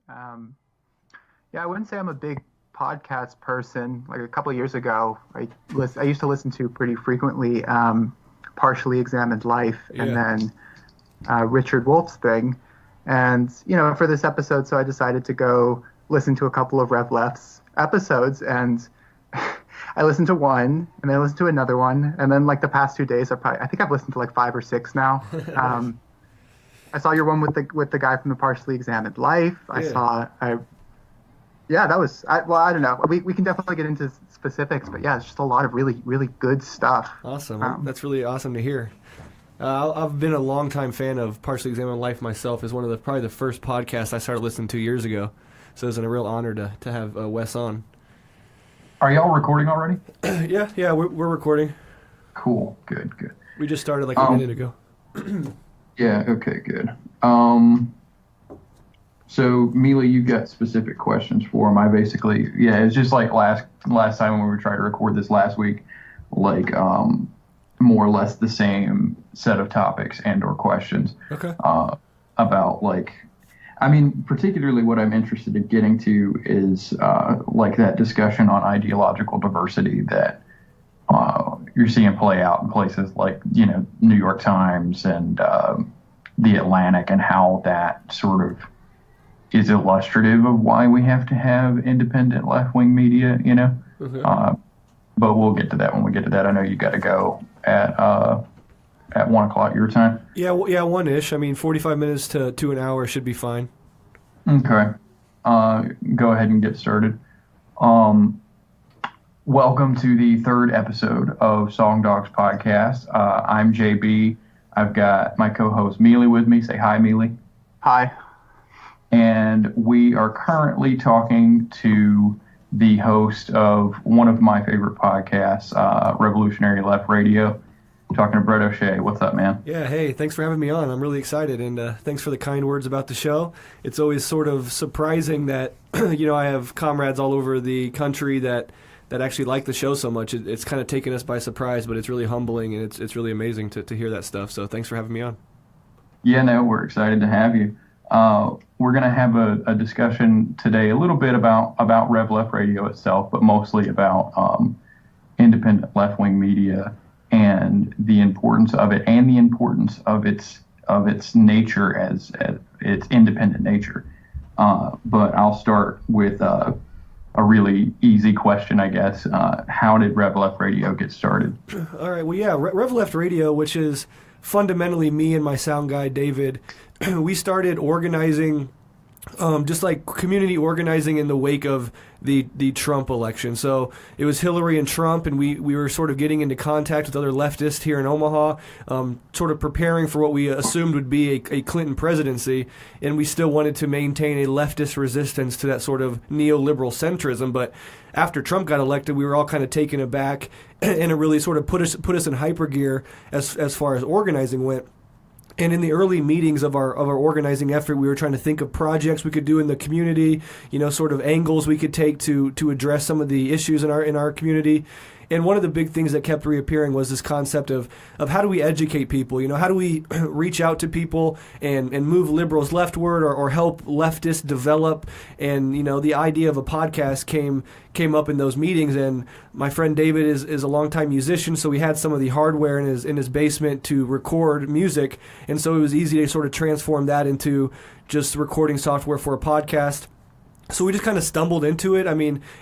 Um, yeah, I wouldn't say I'm a big podcast person. Like a couple of years ago, I used to listen to pretty frequently Partially Examined Life and then Richard Wolf's thing. And, for this episode, so I decided to go listen to a couple of RevLeft's episodes. And I listened to one, and then I listened to another one. And then, like, the past 2 days, I think I've listened to, like, 5 or 6 now. I saw your one with the guy from the Partially Examined Life. I don't know. We can definitely get into specifics, but yeah, it's just a lot of really, really good stuff. Awesome. That's really awesome to hear. I've been a longtime fan of Partially Examined Life myself. It's one of probably the first podcasts I started listening to years ago. So it's a real honor to have Wes on. Are y'all recording already? Yeah, we're recording. Cool. Good. We just started like a minute ago. Yeah, okay, good. So, Meali, you got specific questions for him. It's just like last time when we were trying to record this last week, like more or less the same set of topics and or questions. Okay. About particularly what I'm interested in getting to is like that discussion on ideological diversity that you're seeing play out in places like, New York Times and the Atlantic, and how that sort of is illustrative of why we have to have independent left-wing media, Okay. But we'll get to that when we get to that. I know you got to go at 1 o'clock your time. Yeah, 1-ish. 45 minutes to an hour should be fine. Okay. Go ahead and get started. Welcome to the third episode of Songdogs podcast. I'm JB. I've got my co-host Meali with me. Say hi, Meali. Hi. And we are currently talking to the host of one of my favorite podcasts, Revolutionary Left Radio. I'm talking to Brett O'Shea. What's up, man? Yeah, hey, thanks for having me on. I'm really excited, and thanks for the kind words about the show. It's always sort of surprising that, I have comrades all over the country that actually like the show so much. It's kind of taken us by surprise, but it's really humbling, and it's really amazing to hear that stuff. So thanks for having me on. Yeah, no, we're excited to have you. We're going to have a discussion today a little bit about RevLeft Radio itself, but mostly about independent left-wing media and the importance of it, and the importance of its nature as its independent nature. But I'll start with a really easy question, I guess. How did RevLeft Radio get started? All right. Well, yeah, RevLeft Radio, which is fundamentally me and my sound guy, David, we started organizing, just like community organizing in the wake of the Trump election. So it was Hillary and Trump, and we were sort of getting into contact with other leftists here in Omaha, sort of preparing for what we assumed would be a Clinton presidency, and we still wanted to maintain a leftist resistance to that sort of neoliberal centrism. But after Trump got elected, we were all kind of taken aback, and it really sort of put us in hyper gear as far as organizing went. And in the early meetings of our organizing effort, we were trying to think of projects we could do in the community, sort of angles we could take to address some of the issues in our community. And one of the big things that kept reappearing was this concept of how do we educate people? How do we reach out to people and move liberals leftward or help leftists develop? And, the idea of a podcast came up in those meetings. And my friend David is a longtime musician, so we had some of the hardware in his basement to record music. And so it was easy to sort of transform that into just recording software for a podcast. So we just kind of stumbled into it.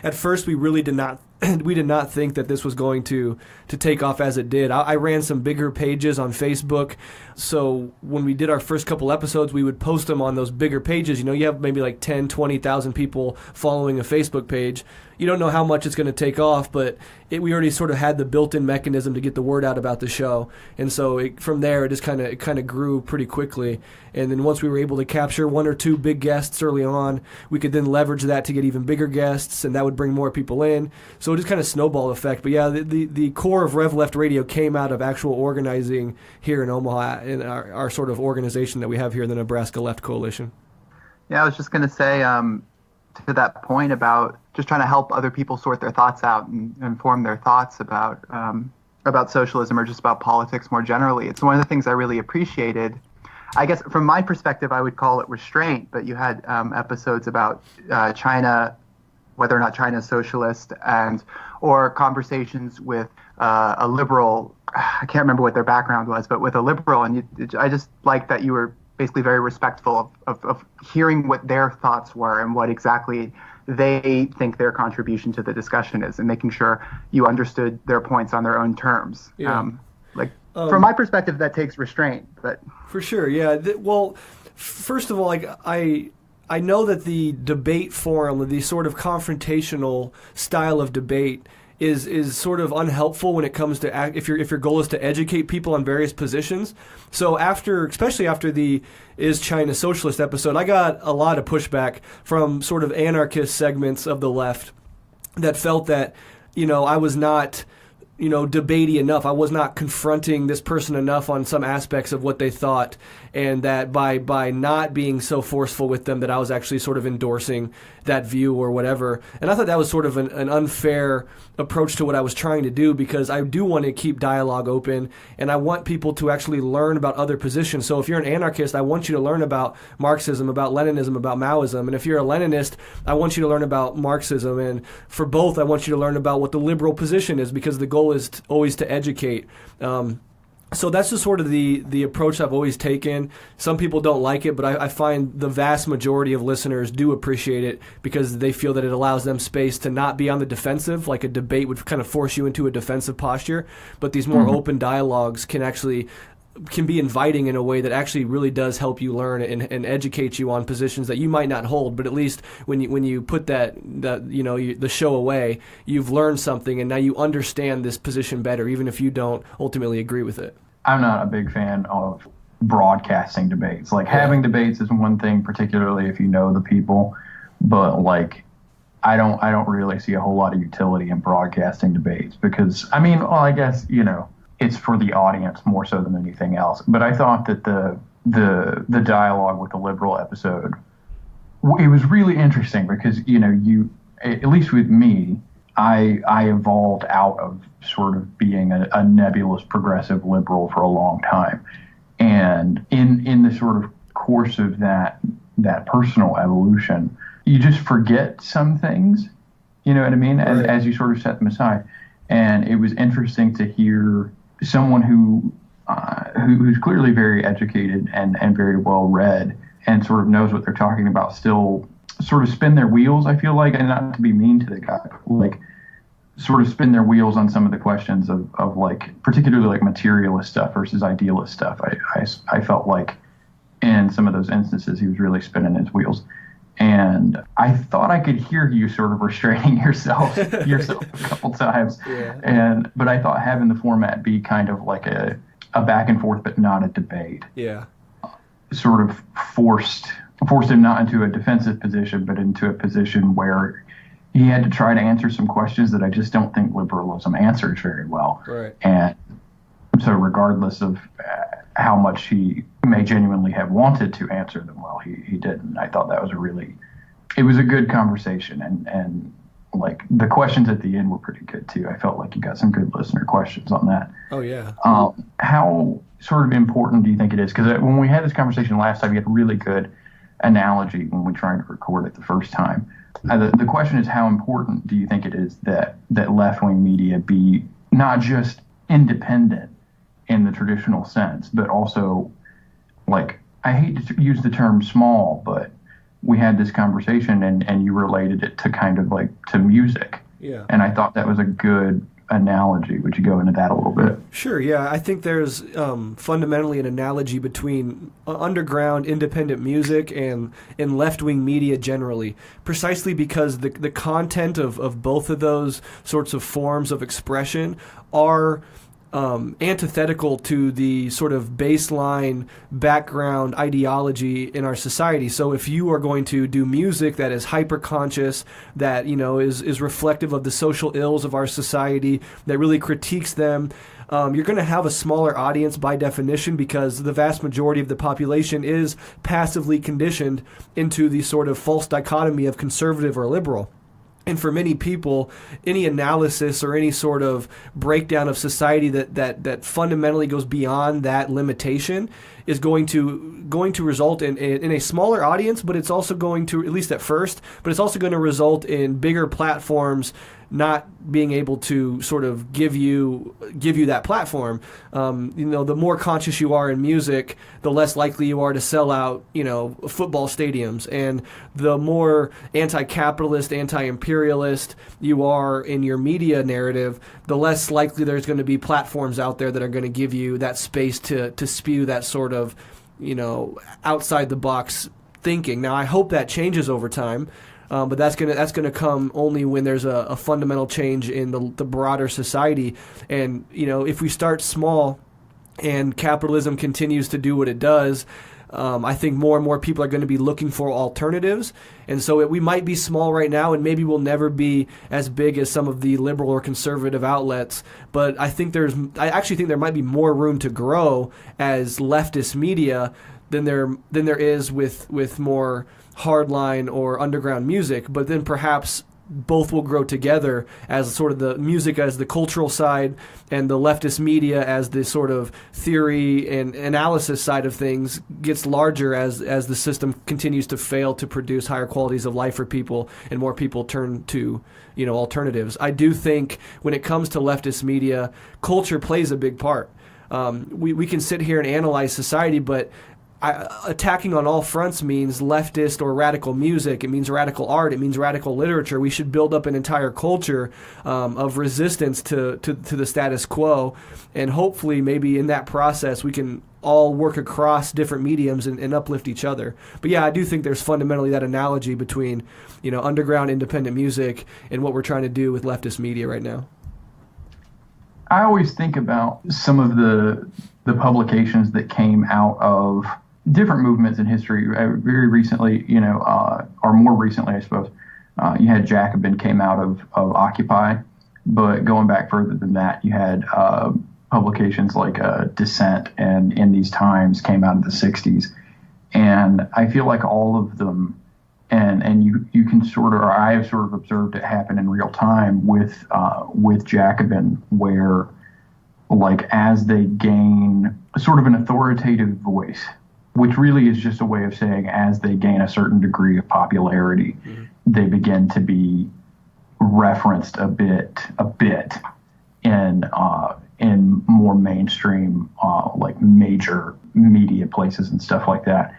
At first we really did not think that this was going to take off as it did. I ran some bigger pages on Facebook. So when we did our first couple episodes, we would post them on those bigger pages. You have maybe like 10, 20,000 people following a Facebook page. You don't know how much it's going to take off, but we already sort of had the built-in mechanism to get the word out about the show. And so from there, it just kind of grew pretty quickly. And then once we were able to capture 1 or 2 big guests early on, we could then leverage that to get even bigger guests, and that would bring more people in. So it just kind of snowball effect. But yeah, the core of RevLeft Radio came out of actual organizing here in Omaha in our sort of organization that we have here in the Nebraska Left Coalition. Yeah, I was just going to say to that point about just trying to help other people sort their thoughts out and form their thoughts about socialism or just about politics more generally. It's one of the things I really appreciated I guess from my perspective, I would call it restraint. But you had episodes about China, whether or not China is socialist, or conversations with a liberal. I can't remember what their background was, but with a liberal, and I just like that you were basically very respectful of hearing what their thoughts were and what exactly they think their contribution to the discussion is, and making sure you understood their points on their own terms. Yeah. From my perspective, that takes restraint. But for sure, yeah. Well, first of all, I know that the debate forum, the sort of confrontational style of debate, is sort of unhelpful when it comes to if your goal is to educate people on various positions. So especially after the Is China Socialist episode, I got a lot of pushback from sort of anarchist segments of the left that felt that, I was not, debatey enough. I was not confronting this person enough on some aspects of what they thought, and that by not being so forceful with them that I was actually sort of endorsing that view or whatever. And I thought that was sort of an unfair approach to what I was trying to do, because I do want to keep dialogue open, and I want people to actually learn about other positions. So if you're an anarchist, I want you to learn about Marxism, about Leninism, about Maoism. And if you're a Leninist, I want you to learn about Marxism. And for both, I want you to learn about what the liberal position is, because the goal is always to educate. So that's just sort of the approach I've always taken. Some people don't like it, but I find the vast majority of listeners do appreciate it, because they feel that it allows them space to not be on the defensive, like a debate would kind of force you into a defensive posture. But these more open dialogues can be inviting in a way that actually really does help you learn and educate you on positions that you might not hold, but at least when you put the show away, you've learned something, and now you understand this position better, even if you don't ultimately agree with it. I'm not a big fan of broadcasting debates. Having debates is one thing, particularly if you know the people, but I don't really see a whole lot of utility in broadcasting debates, because I guess it's for the audience more so than anything else. But I thought that the dialogue with the liberal episode, it was really interesting, because you, at least with me, I evolved out of sort of being a nebulous progressive liberal for a long time, and in the sort of course of that personal evolution, you just forget some things, you know what I mean, right, as you sort of set them aside. And it was interesting to hear someone who's clearly very educated and very well read and sort of knows what they're talking about still sort of spin their wheels, I feel like, and not to be mean to the guy, sort of spin their wheels on some of the questions of particularly materialist stuff versus idealist stuff. I felt like in some of those instances he was really spinning his wheels. And I thought I could hear you sort of restraining yourself a couple times. Yeah. But I thought having the format be kind of like a back and forth, but not a debate. Yeah. Sort of forced him not into a defensive position, but into a position where he had to try to answer some questions that I just don't think liberalism answers very well. Right. And so regardless of how much he may genuinely have wanted to answer them well, he didn't. I thought that was it was a good conversation, and the questions at the end were pretty good too. I felt like you got some good listener questions on that. Oh yeah. How sort of important do you think it is? Because when we had this conversation last time, you had a really good analogy when we tried to record it the first time. The question is, how important do you think it is that left-wing media be not just independent in the traditional sense, but also, I hate to use the term small, but we had this conversation and you related it to kind of to music. Yeah. And I thought that was a good analogy. Would you go into that a little bit? Sure, yeah. I think there's fundamentally an analogy between underground independent music and left-wing media generally, precisely because the content of both of those sorts of forms of expression are antithetical to the sort of baseline background ideology in our society. So if you are going to do music that is hyper-conscious, that is reflective of the social ills of our society, that really critiques them, you're going to have a smaller audience by definition, because the vast majority of the population is passively conditioned into the sort of false dichotomy of conservative or liberal. And for many people, any analysis or any sort of breakdown of society that fundamentally goes beyond that limitation is going to result in a smaller audience, but it's also going to, at least at first, but it's also going to result in bigger platforms not being able to sort of give you that platform. The more conscious you are in music, the less likely you are to sell out, football stadiums. And the more anti-capitalist, anti-imperialist you are in your media narrative, the less likely there's going to be platforms out there that are going to give you that space to spew that sort of, outside the box thinking. Now, I hope that changes over time. But that's gonna come only when there's a fundamental change in the broader society. And if we start small and capitalism continues to do what it does, I think more and more people are going to be looking for alternatives. And so we might be small right now, and maybe we'll never be as big as some of the liberal or conservative outlets. But I actually think there might be more room to grow as leftist media than there is with more hardline or underground music. But then perhaps both will grow together as sort of the music as the cultural side and the leftist media as the sort of theory and analysis side of things gets larger as the system continues to fail to produce higher qualities of life for people and more people turn to alternatives. I do think when it comes to leftist media, culture plays a big part. We can sit here and analyze society, but attacking on all fronts means leftist or radical music. It means radical art. It means radical literature. We should build up an entire culture of resistance to the status quo. And hopefully maybe in that process we can all work across different mediums and uplift each other. But yeah, I do think there's fundamentally that analogy between underground independent music and what we're trying to do with leftist media right now. I always think about some of the publications that came out of different movements in history. Very recently, or more recently, I suppose, you had Jacobin came out of Occupy, but going back further than that, you had publications like Dissent and In These Times came out of the 60s. And I feel like all of them, and you can sort of, or I have sort of observed it happen in real time with Jacobin, where like as they gain sort of an authoritative voice, which really is just a way of saying as they gain a certain degree of popularity, they begin to be referenced a bit in more mainstream, like major media places and stuff like that.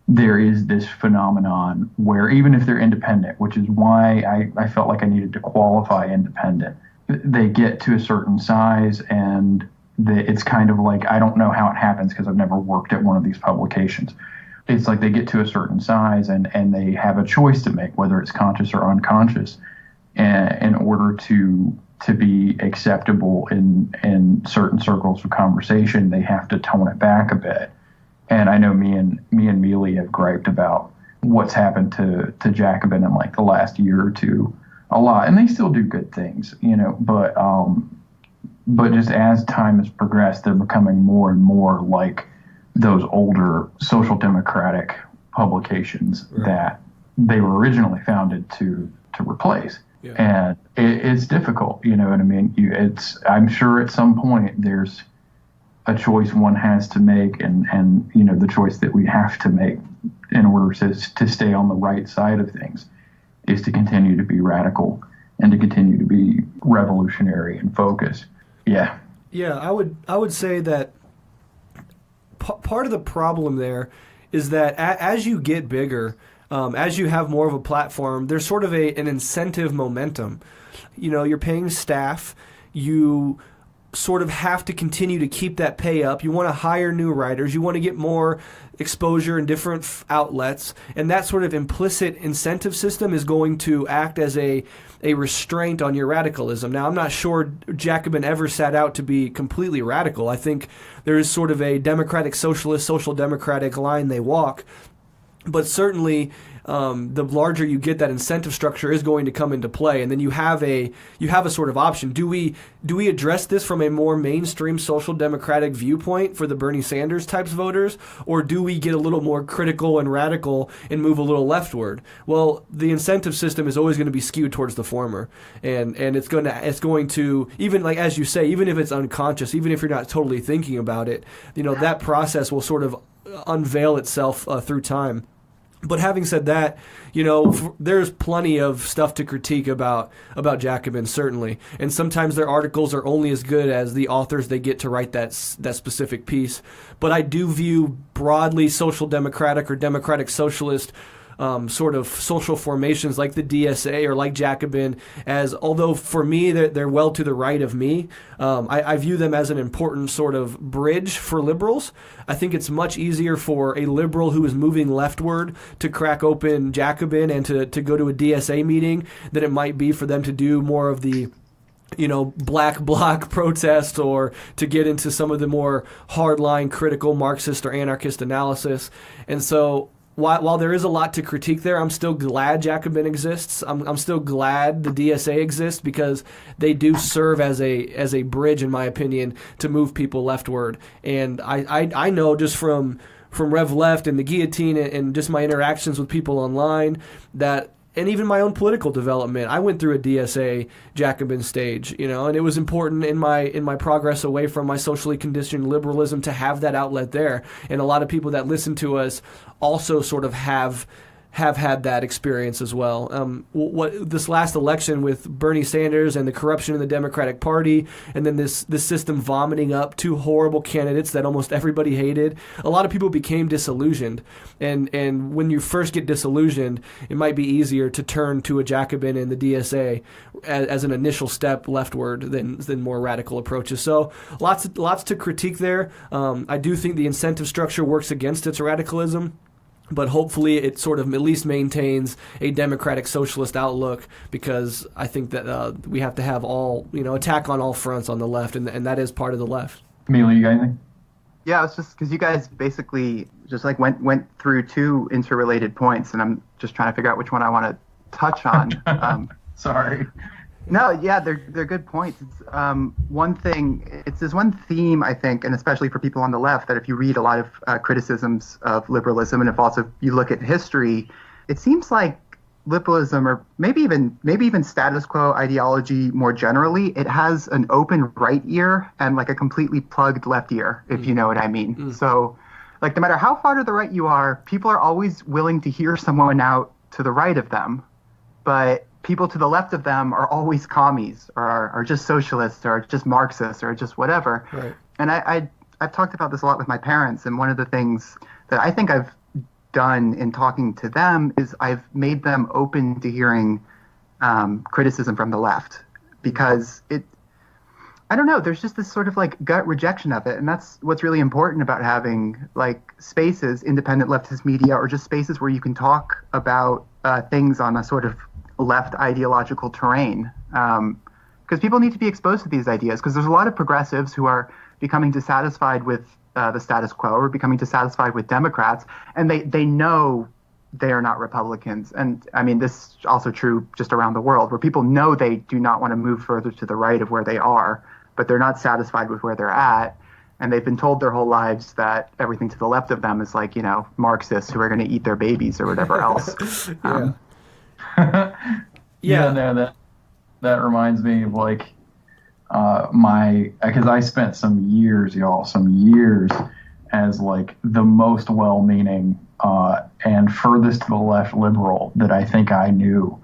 There is this phenomenon where even if they're independent, which is why I felt like I needed to qualify independent, they get to a certain size and it's kind of like, I don't know how it happens because I've never worked at one of these publications. It's like they get to a certain size and they have a choice to make, whether it's conscious or unconscious, in order to be acceptable in certain circles of conversation. They have to tone it back a bit. And I know me and Meali have griped about what's happened to Jacobin in like the last year or two a lot, and they still do good things, but just as time has progressed, they're becoming more and more like those older social democratic publications that they were originally founded to replace. Yeah. And it's difficult, you know what I mean? I'm sure at some point there's a choice one has to make, and the choice that we have to make in order to stay on the right side of things is to continue to be radical and to continue to be revolutionary and focused. Yeah. Yeah, I would say that part of the problem there is that as you get bigger, as you have more of a platform, there's sort of an incentive momentum. You're paying staff, you sort of have to continue to keep that pay up. You want to hire new writers. You want to get more exposure in different outlets. And that sort of implicit incentive system is going to act as a restraint on your radicalism. Now, I'm not sure Jacobin ever set out to be completely radical. I think there is sort of a democratic socialist, social democratic line they walk. But certainly the larger you get, that incentive structure is going to come into play, and then you have a sort of option. Do we address this from a more mainstream social democratic viewpoint for the Bernie Sanders types voters, or do we get a little more critical and radical and move a little leftward? Well, the incentive system is always going to be skewed towards the former, and it's going to, even like as you say, even if it's unconscious, even if you're not totally thinking about it, that process will sort of unveil itself through time. But having said that, there's plenty of stuff to critique about Jacobin, certainly. And sometimes their articles are only as good as the authors they get to write that specific piece. But I do view broadly social democratic or democratic socialist sort of social formations like the DSA or like Jacobin as, although for me they're well to the right of me, I view them as an important sort of bridge for liberals. I think it's much easier for a liberal who is moving leftward to crack open Jacobin and to go to a DSA meeting than it might be for them to do more of the black bloc protest or to get into some of the more hardline critical Marxist or anarchist analysis. And so while there is a lot to critique there, I'm still glad Jacobin exists. I'm still glad the DSA exists because they do serve as a bridge, in my opinion, to move people leftward. And I know just from RevLeft and the Guillotine and just my interactions with people online that, and even my own political development, I went through a DSA Jacobin stage, and it was important in my progress away from my socially conditioned liberalism to have that outlet there. And a lot of people that listen to us also sort of have had that experience as well. What this last election with Bernie Sanders and the corruption in the Democratic Party, and then this system vomiting up two horrible candidates that almost everybody hated, a lot of people became disillusioned. And when you first get disillusioned, it might be easier to turn to a Jacobin and the DSA as an initial step leftward than more radical approaches. So lots to critique there. I do think the incentive structure works against its radicalism, but hopefully it sort of at least maintains a democratic socialist outlook, because I think that we have to have attack on all fronts on the left, and that is part of the left. Meali, you got anything? Yeah, it's just because you guys basically just like went through two interrelated points, and I'm just trying to figure out which one I want to touch on. Sorry. No, yeah, they're good points. It's one thing. It's this one theme, I think, and especially for people on the left, that if you read a lot of criticisms of liberalism, and if also you look at history, it seems like liberalism, or maybe even status quo ideology more generally, it has an open right ear and like a completely plugged left ear, if you know what I mean. So, like, no matter how far to the right you are, people are always willing to hear someone out to the right of them, but people to the left of them are always commies or are just socialists or just Marxists or just whatever. Right. And I've talked about this a lot with my parents, and one of the things that I think I've done in talking to them is I've made them open to hearing criticism from the left, because I don't know, there's just this sort of like gut rejection of it, and that's what's really important about having like spaces, independent leftist media, or just spaces where you can talk about things on a sort of left ideological terrain, because people need to be exposed to these ideas, because there's a lot of progressives who are becoming dissatisfied with the status quo, or becoming dissatisfied with Democrats, and they know they are not Republicans. And I mean, this is also true just around the world, where people know they do not want to move further to the right of where they are, but they're not satisfied with where they're at, and they've been told their whole lives that everything to the left of them is like, Marxists who are going to eat their babies or whatever else. No, that reminds me of like because I spent some years as like the most well-meaning and furthest to the left liberal that I think I knew.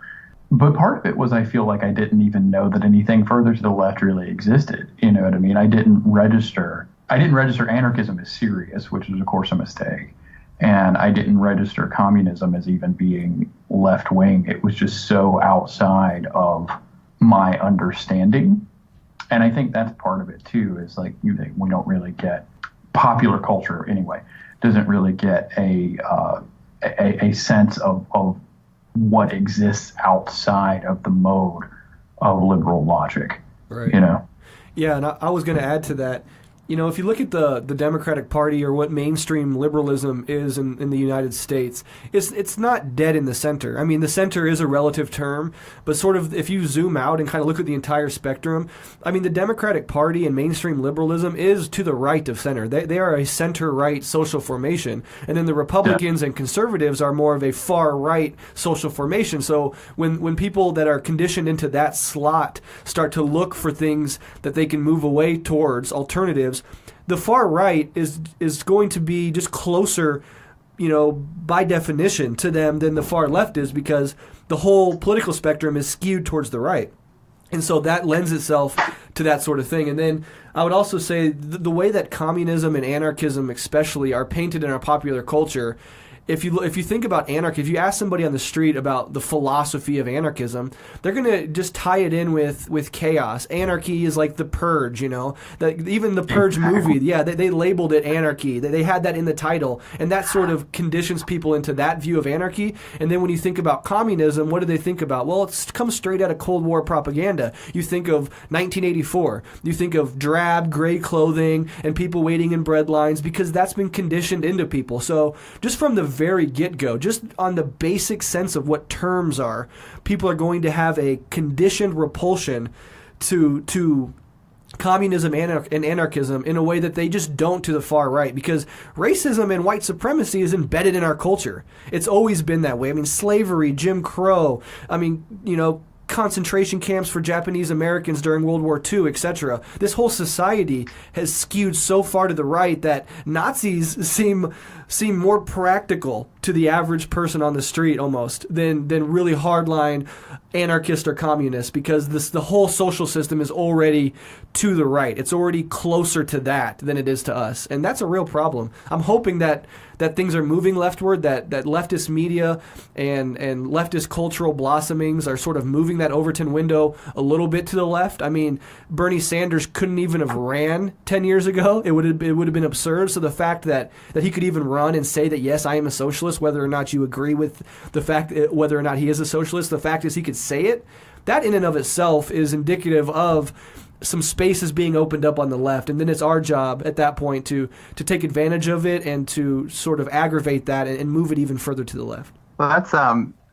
But part of it was I feel like I didn't even know that anything further to the left really existed. You know what I mean? I didn't register anarchism as serious, which was of course a mistake. And I didn't register communism as even being left-wing. It was just so outside of my understanding. And I think that's part of it, too, is like we don't really get popular culture, anyway, doesn't really get a sense of what exists outside of the mode of liberal logic, right. you know? Yeah, and I was going to add to that. if you look at the Democratic Party or what mainstream liberalism is in the United States, it's not dead in the center. I mean, the center is a relative term, but sort of if you zoom out and kind of look at the entire spectrum, I mean, the Democratic Party and mainstream liberalism is to the right of center. They are a center-right social formation, and then the Republicans and conservatives are more of a far-right social formation. So when people that are conditioned into that slot start to look for things that they can move away towards, alternatives, the far right is going to be just closer, by definition to them than the far left is, because the whole political spectrum is skewed towards the right. And so that lends itself to that sort of thing. And then I would also say the way that communism and anarchism especially are painted in our popular culture, if you think about anarchy, if you ask somebody on the street about the philosophy of anarchism, they're going to just tie it in with chaos. Anarchy is like the Purge, even the Purge movie, they labeled it anarchy. They had that in the title, and that sort of conditions people into that view of anarchy. And then when you think about communism, what do they think about? Well, it comes straight out of Cold War propaganda. You think of 1984. You think of drab, gray clothing and people waiting in bread lines, because that's been conditioned into people. So just from the very get-go, just on the basic sense of what terms are, people are going to have a conditioned repulsion to communism and anarchism in a way that they just don't to the far right, because racism and white supremacy is embedded in our culture. It's always been that way. I mean, slavery, Jim Crow, concentration camps for Japanese Americans during World War II, etc. This whole society has skewed so far to the right that Nazis seem more practical to the average person on the street almost than really hardline anarchist or communist, because the whole social system is already to the right. It's already closer to that than it is to us, and that's a real problem. I'm hoping that things are moving leftward, that leftist media and leftist cultural blossomings are sort of moving that Overton window a little bit to the left. I mean, Bernie Sanders couldn't even have ran 10 years ago. It would have been absurd. So the fact that he could even run and say that, yes, I am a socialist, whether or not you agree with the fact whether or not he is a socialist, the fact is he could say it, that in and of itself is indicative of some spaces being opened up on the left, and then it's our job at that point to take advantage of it and to sort of aggravate that and move it even further to the left. Well, that's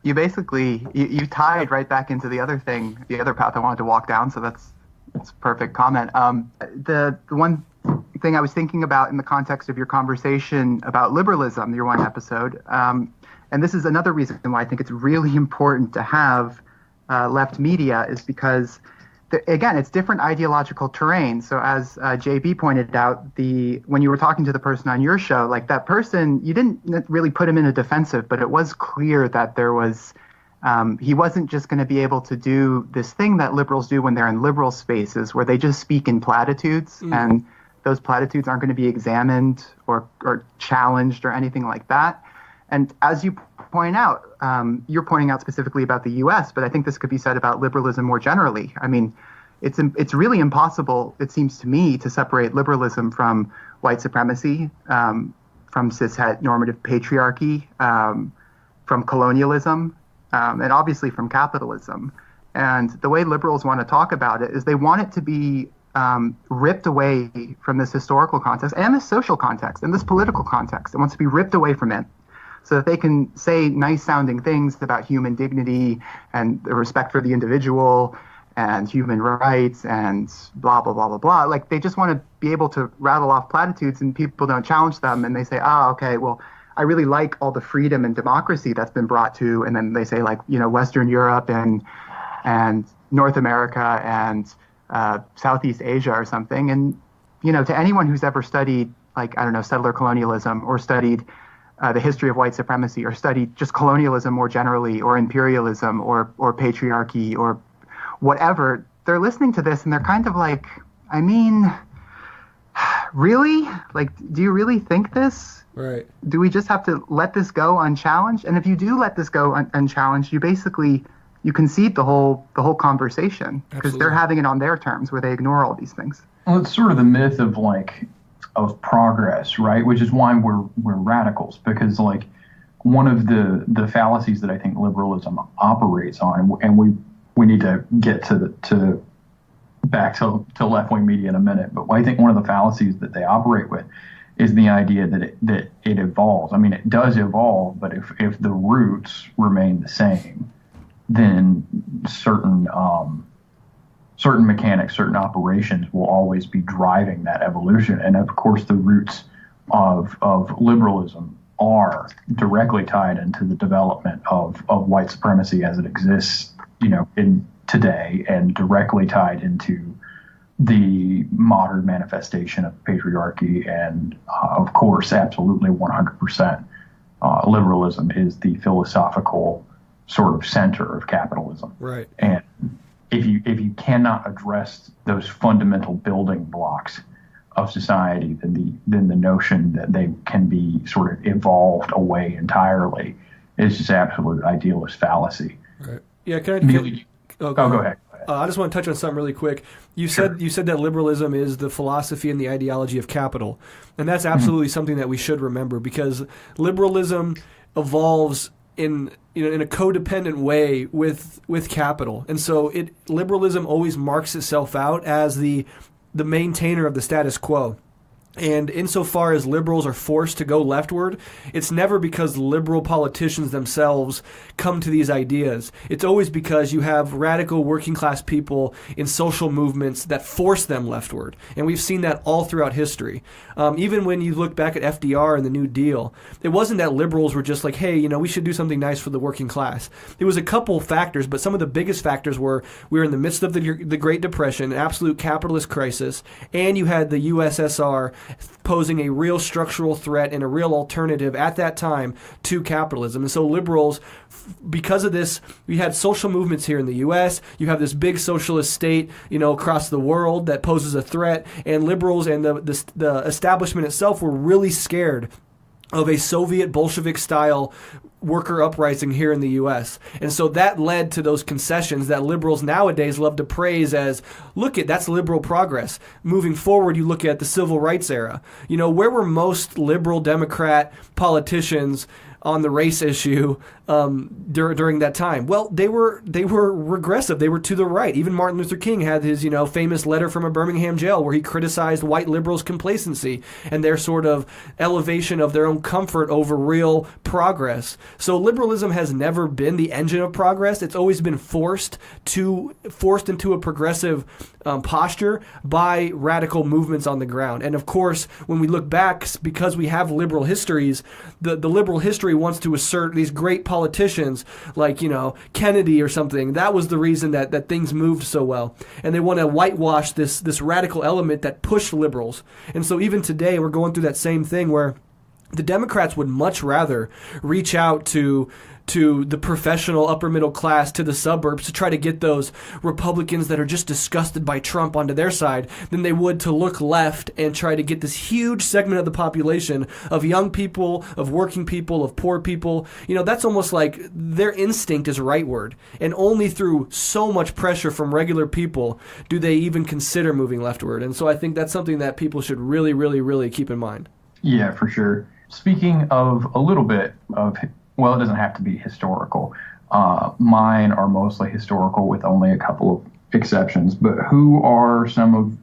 you basically you tied right back into the other path I wanted to walk down. So that's a perfect comment. The one thing I was thinking about in the context of your conversation about liberalism, your one episode, and this is another reason why I think it's really important to have left media, is because again, it's different ideological terrain. So as JB pointed out, when you were talking to the person on your show, like that person, you didn't really put him in a defensive, but it was clear that there was, he wasn't just going to be able to do this thing that liberals do when they're in liberal spaces, where they just speak in platitudes, and those platitudes aren't going to be examined or challenged or anything like that. And as you point out, you're pointing out specifically about the U.S., but I think this could be said about liberalism more generally. I mean, it's really impossible, it seems to me, to separate liberalism from white supremacy, from cishet normative patriarchy, from colonialism, and obviously from capitalism. And the way liberals want to talk about it is they want it to be ripped away from this historical context and this social context and this political context. It wants to be ripped away from it, so that they can say nice-sounding things about human dignity and the respect for the individual and human rights and blah, blah, blah, blah, blah. Like, they just want to be able to rattle off platitudes, and people don't challenge them, and they say, okay, well, I really like all the freedom and democracy that's been brought to, and then they say, like, Western Europe and North America and Southeast Asia or something. And, to anyone who's ever studied, like, I don't know, settler colonialism, or studied the history of white supremacy, or studied just colonialism more generally, or imperialism, or patriarchy, or whatever, they're listening to this and they're kind of like, I mean, really? Like, do you really think this? Right. Do we just have to let this go unchallenged? And if you do let this go unchallenged, you concede the whole conversation, because they're having it on their terms, where they ignore all these things. Well, it's sort of the myth of progress, right? Which is why we're radicals, because like one of the fallacies that I think liberalism operates on, and we need to get to back to left-wing media in a minute, but I think one of the fallacies that they operate with is the idea that it evolves. I mean, it does evolve, but if the roots remain the same, then certain mechanics, certain operations will always be driving that evolution. And of course, the roots of liberalism are directly tied into the development of white supremacy as it exists, in today, and directly tied into the modern manifestation of patriarchy. And of course, absolutely 100%, liberalism is the philosophical sort of center of capitalism. Right. And if you cannot address those fundamental building blocks of society, then the notion that they can be sort of evolved away entirely is just absolute idealist fallacy. Right. Yeah. Go ahead. I just want to touch on something really quick. You said that liberalism is the philosophy and the ideology of capital, and that's absolutely something that we should remember, because liberalism evolves in a codependent way with capital, and so liberalism always marks itself out as the maintainer of the status quo. And insofar as liberals are forced to go leftward, it's never because liberal politicians themselves come to these ideas. It's always because you have radical working class people in social movements that force them leftward. And we've seen that all throughout history. Even when you look back at FDR and the New Deal, it wasn't that liberals were just like, hey, we should do something nice for the working class. It was a couple factors, but some of the biggest factors were we were in the midst of the Great Depression, an absolute capitalist crisis, and you had the USSR posing a real structural threat and a real alternative at that time to capitalism. And so liberals, because of this, we had social movements here in the U.S. You have this big socialist state, across the world that poses a threat, and liberals and the establishment itself were really scared of a Soviet Bolshevik-style worker uprising here in the U.S. And so that led to those concessions that liberals nowadays love to praise as, that's liberal progress. Moving forward, you look at the civil rights era. Where were most liberal Democrat politicians on the race issue during that time? Well, they were regressive. They were to the right. Even Martin Luther King had his famous letter from a Birmingham jail where he criticized white liberals' complacency and their sort of elevation of their own comfort over real progress. So liberalism has never been the engine of progress. It's always been forced into a progressive posture by radical movements on the ground. And of course, when we look back, because we have liberal histories, the liberal history wants to assert these great politicians like, Kennedy or something. That was the reason that things moved so well. And they want to whitewash this radical element that pushed liberals. And so even today, we're going through that same thing where the Democrats would much rather reach out to the professional upper middle class, to the suburbs, to try to get those Republicans that are just disgusted by Trump onto their side than they would to look left and try to get this huge segment of the population of young people, of working people, of poor people. That's almost like their instinct is rightward. And only through so much pressure from regular people do they even consider moving leftward. And so I think that's something that people should really, really, really keep in mind. Yeah, for sure. Speaking of a little bit of, well, it doesn't have to be historical. Mine are mostly historical with only a couple of exceptions. But who are some of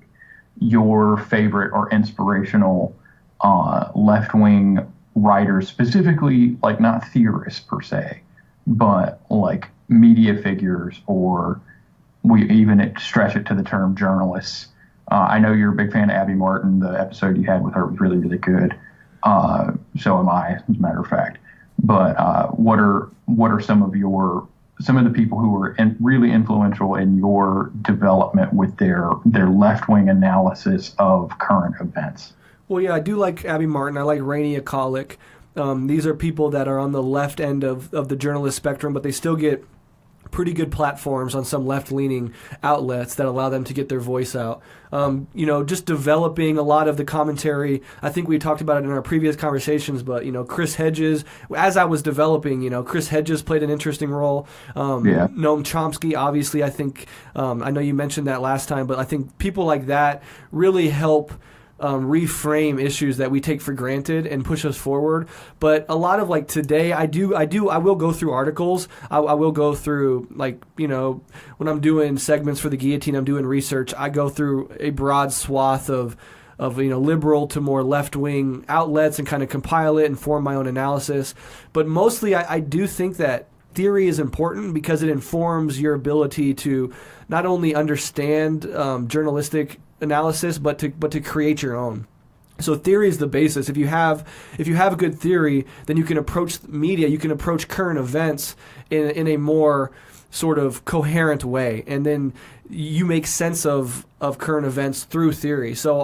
your favorite or inspirational left-wing writers, specifically, like not theorists per se, but like media figures, or we even stretch it to the term journalists? I know you're a big fan of Abby Martin. The episode you had with her was really, really good. So am I, as a matter of fact. But what are some of the people who were really influential in your development with their left-wing analysis of current events? Well, yeah, I do like Abby Martin. I like Rainey Akalik. These are people that are on the left end of the journalist spectrum, but they still get pretty good platforms on some left-leaning outlets that allow them to get their voice out. Just developing a lot of the commentary. I think we talked about it in our previous conversations, but, Chris Hedges, as I was developing, Chris Hedges played an interesting role. Noam Chomsky, obviously, I think, I know you mentioned that last time, but I think people like that really help reframe issues that we take for granted and push us forward. But a lot of like today, I will go through articles. I will go through when I'm doing segments for the Guillotine, I'm doing research. I go through a broad swath of liberal to more left-wing outlets and kind of compile it and form my own analysis. But mostly I do think that theory is important because it informs your ability to not only understand journalistic analysis, but to create your own. So theory is the basis. If you have a good theory, then you can approach media, you can approach current events in a more sort of coherent way, and then you make sense of current events through theory. So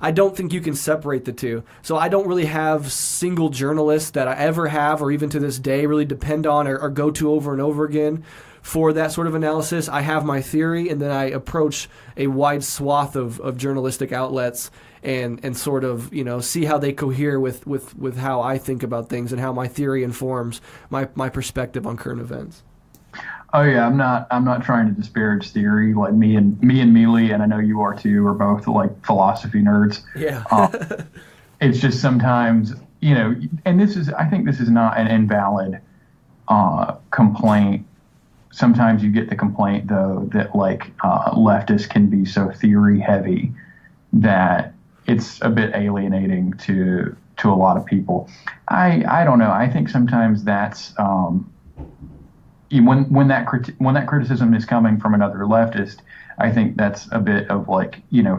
I don't think you can separate the two. So I don't really have single journalists that I ever have, or even to this day, really depend on or go to over and over again for that sort of analysis. I have my theory, and then I approach a wide swath of journalistic outlets and sort of see how they cohere with how I think about things and how my theory informs my perspective on current events. Oh yeah, I'm not trying to disparage theory. Like me and Meali, and I know you are too, are both like philosophy nerds. Yeah. It's just sometimes, and I think this is not an invalid complaint. Sometimes you get the complaint though that leftists can be so theory heavy that it's a bit alienating to a lot of people. I don't know. I think sometimes that's when that criticism is coming from another leftist, I think that's a bit of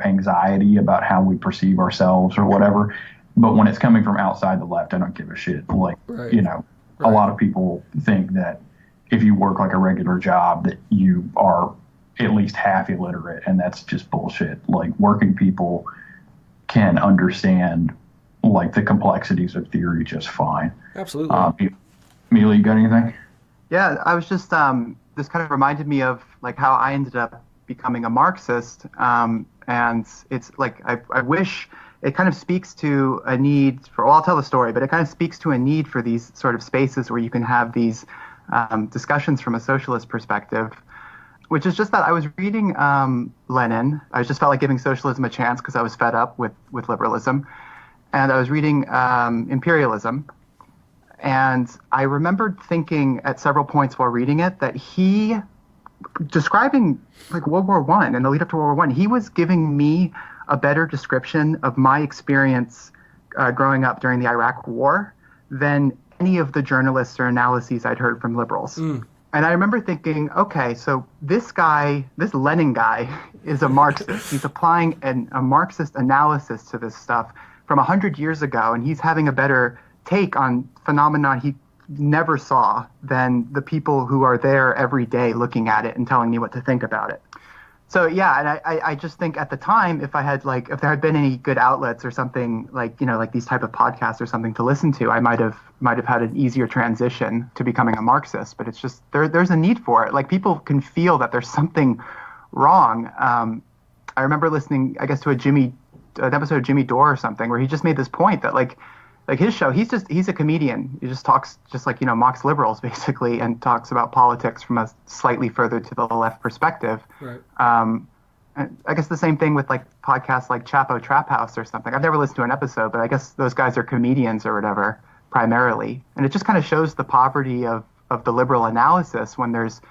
anxiety about how we perceive ourselves or whatever. But when it's coming from outside the left, I don't give a shit. Right. A lot of people think that if you work like a regular job that you are at least half illiterate, and that's just bullshit. Like working people can understand the complexities of theory just fine. Absolutely. Meali, you got anything? Yeah, I was just this kind of reminded me of how I ended up becoming a Marxist, and it's I wish it kind of speaks to a need for. Well, I'll tell the story, but it kind of speaks to a need for these sort of spaces where you can have these discussions from a socialist perspective, which is just that I was reading Lenin. I just felt like giving socialism a chance because I was fed up with liberalism, and I was reading Imperialism. And I remembered thinking at several points while reading it that he, describing World War I and the lead up to World War I, he was giving me a better description of my experience growing up during the Iraq War than any of the journalists or analyses I'd heard from liberals. And I remember thinking, okay, so this Lenin guy, is a Marxist. He's applying a Marxist analysis to this stuff from 100 years ago, and he's having a better take on phenomena he never saw than the people who are there every day looking at it and telling me what to think about it. So yeah, and I just think at the time, if there had been any good outlets or something like these type of podcasts or something to listen to, I might have had an easier transition to becoming a Marxist. But it's just there's a need for it. People can feel that there's something wrong. I remember listening, I guess, to an episode of Jimmy Dore or something where he just made this point that his show, he's a comedian. He just talks mocks liberals basically and talks about politics from a slightly further to the left perspective. Right. And I guess the same thing with podcasts like Chapo Trap House or something. I've never listened to an episode, but I guess those guys are comedians or whatever primarily. And it just kind of shows the poverty of the liberal analysis when there's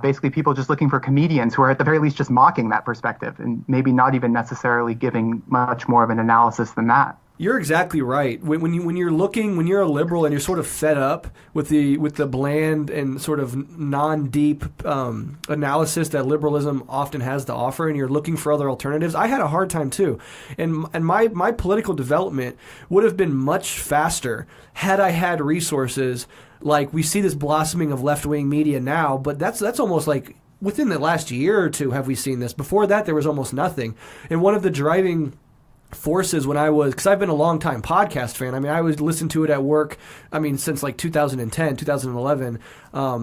basically people just looking for comedians who are at the very least just mocking that perspective and maybe not even necessarily giving much more of an analysis than that. You're exactly right. When you're a liberal and you're sort of fed up with the bland and sort of non-deep analysis that liberalism often has to offer, and you're looking for other alternatives, I had a hard time too. And my political development would have been much faster had I had resources like we see this blossoming of left-wing media now, but that's almost like within the last year or two have we seen this. Before that, there was almost nothing. And one of the driving forces because I've been a long time podcast fan. I mean, I would listen to it at work, since 2010, 2011.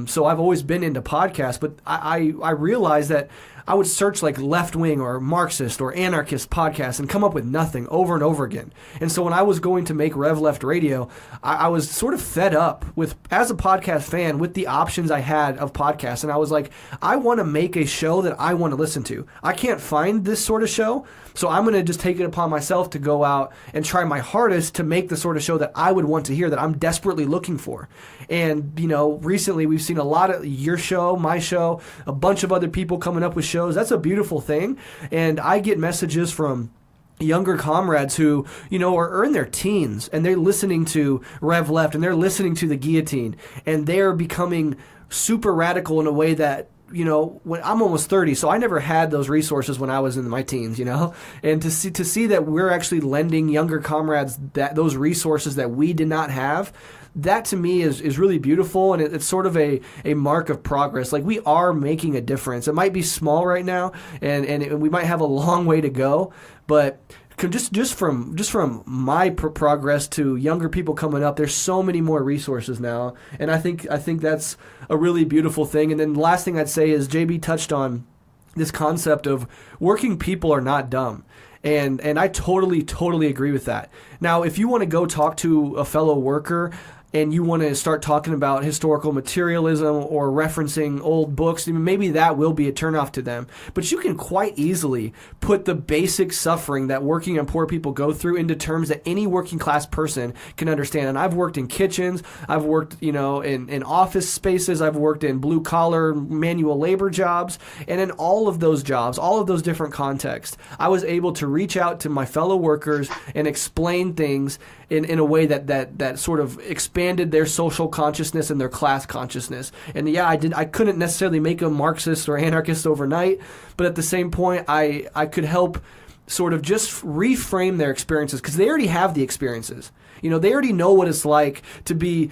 So I've always been into podcasts, but I realized that I would search left-wing or Marxist or anarchist podcasts and come up with nothing over and over again. And so when I was going to make RevLeft Radio, I was sort of fed up as a podcast fan, with the options I had of podcasts. And I was like, I want to make a show that I want to listen to. I can't find this sort of show, so I'm going to just take it upon myself to go out and try my hardest to make the sort of show that I would want to hear, that I'm desperately looking for. And, recently we've seen a lot of your show, my show, a bunch of other people coming up with shows. That's a beautiful thing. And I get messages from younger comrades who, are in their teens, and they're listening to RevLeft, and they're listening to the Guillotine, and they're becoming super radical in a way that, when I'm almost 30, so I never had those resources when I was in my teens, and to see that we're actually lending younger comrades those resources that we did not have, that to me is really beautiful, and it's sort of a mark of progress. Like, we are making a difference. It might be small right now, and we might have a long way to go, but just from my progress to younger people coming up, there's so many more resources now, and I think that's a really beautiful thing. And then the last thing I'd say is JB touched on this concept of working people are not dumb. And I totally agree with that. Now, if you want to go talk to a fellow worker and you want to start talking about historical materialism or referencing old books, maybe that will be a turnoff to them. But you can quite easily put the basic suffering that working and poor people go through into terms that any working class person can understand. And I've worked in kitchens, I've worked, in office spaces, I've worked in blue collar manual labor jobs, and in all of those jobs, all of those different contexts, I was able to reach out to my fellow workers and explain things in a way that sort of expanded their social consciousness and their class consciousness. And yeah, I couldn't necessarily make them Marxist or anarchist overnight, but at the same point, I could help sort of just reframe their experiences, because they already have the experiences. They already know what it's like to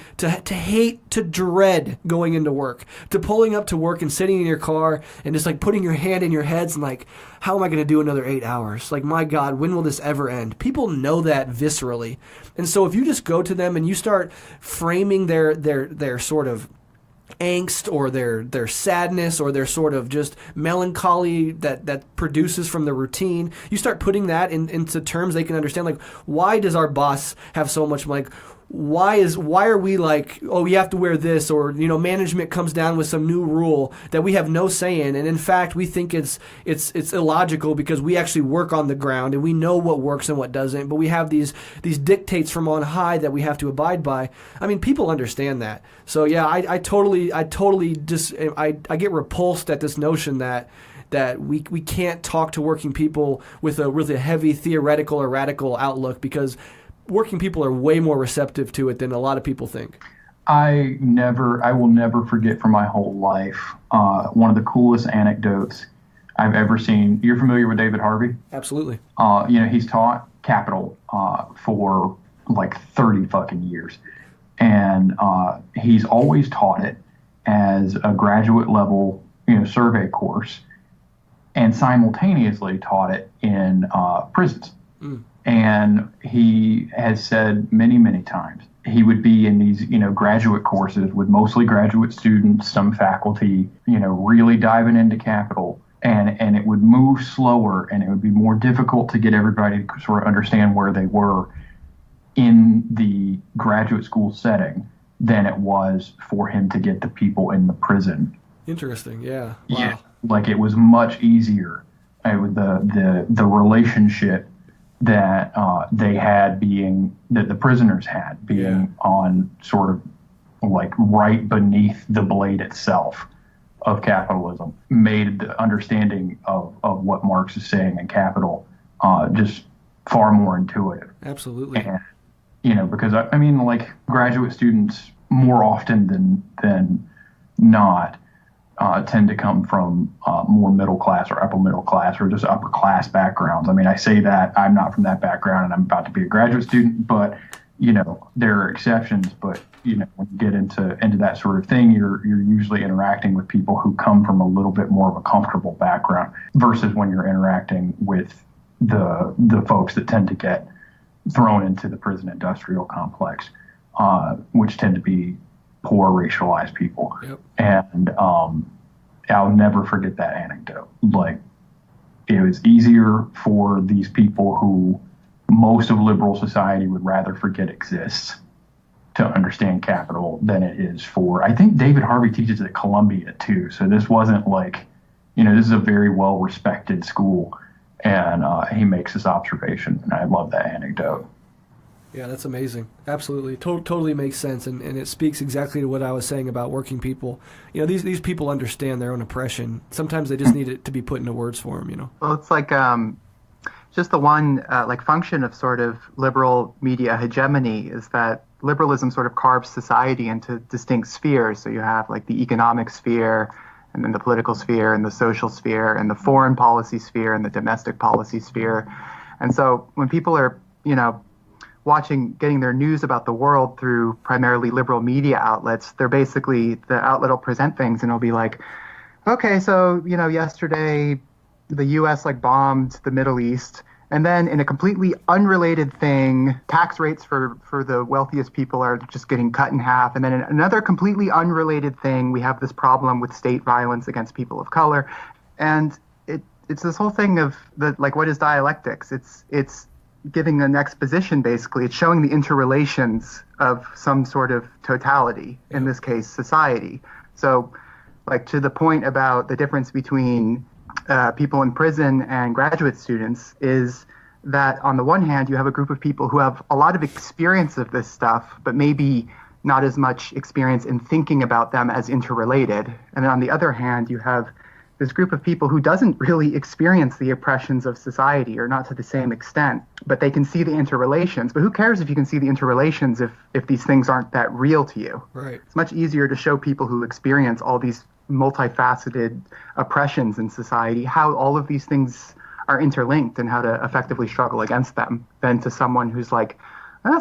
hate, to dread going into work, to pulling up to work and sitting in your car and just like putting your hand in your heads and like, how am I going to do another 8 hours? Like, my God, when will this ever end? People know that viscerally. And so if you just go to them and you start framing their sort of angst or their sadness or their sort of just melancholy that produces from the routine, you start putting that into terms they can understand. Like, why does our boss have so much, like, why are we like, oh, you have to wear this, or management comes down with some new rule that we have no say in, and in fact we think it's illogical because we actually work on the ground and we know what works and what doesn't, but we have these dictates from on high that we have to abide by. I mean, people understand that. So yeah, I totally just I get repulsed at this notion that we can't talk to working people with a really heavy theoretical or radical outlook, because working people are way more receptive to it than a lot of people think. I will never forget for my whole life one of the coolest anecdotes I've ever seen. You're familiar with David Harvey? Absolutely. He's taught capital for like 30 fucking years. And he's always taught it as a graduate level, survey course, and simultaneously taught it in prisons. Mm. And he has said many, many times he would be in these, graduate courses with mostly graduate students, some faculty, really diving into capital, and it would move slower, and it would be more difficult to get everybody to sort of understand where they were in the graduate school setting than it was for him to get the people in the prison. Interesting, yeah. Wow. Yeah, like it was much easier with the relationship that they had that the prisoners had being on sort of like right beneath the blade itself of capitalism, made the understanding of what Marx is saying in Capital just far more intuitive. Absolutely. And, because I mean, like, graduate students more often than not tend to come from more middle class or upper middle class or just upper class backgrounds. I mean, I say that I'm not from that background and I'm about to be a graduate student, but there are exceptions. But when you get into that sort of thing, you're usually interacting with people who come from a little bit more of a comfortable background versus when you're interacting with the folks that tend to get thrown into the prison industrial complex, which tend to be poor racialized people. Yep. And I'll never forget that anecdote. Like, it was easier for these people who most of liberal society would rather forget exists to understand capital than it is for, I think David Harvey teaches at Columbia too. So this wasn't like, this is a very well respected school. and he makes this observation, and I love that anecdote. Yeah, that's amazing. Absolutely. Totally makes sense, and it speaks exactly to what I was saying about working people. These people understand their own oppression. Sometimes they just need it to be put into words for them, Well, it's like just the one function of sort of liberal media hegemony is that liberalism sort of carves society into distinct spheres. So you have like the economic sphere, and then the political sphere, and the social sphere, and the foreign policy sphere, and the domestic policy sphere. And so when people are, getting their news about the world through primarily liberal media outlets, they're basically, the outlet will present things and it'll be like, okay, so, yesterday the U.S. bombed the Middle East. And then in a completely unrelated thing, tax rates for the wealthiest people are just getting cut in half. And then in another completely unrelated thing, we have this problem with state violence against people of color. And it's this whole thing of what is dialectics? It's giving an exposition, basically. It's showing the interrelations of some sort of totality, in this case, society. So to the point about the difference between people in prison and graduate students is that on the one hand, you have a group of people who have a lot of experience of this stuff, but maybe not as much experience in thinking about them as interrelated. And then on the other hand, you have this group of people who doesn't really experience the oppressions of society, or not to the same extent, but they can see the interrelations. But who cares if you can see the interrelations if these things aren't that real to you? Right. It's much easier to show people who experience all these multifaceted oppressions in society how all of these things are interlinked and how to effectively struggle against them, than to someone who's like,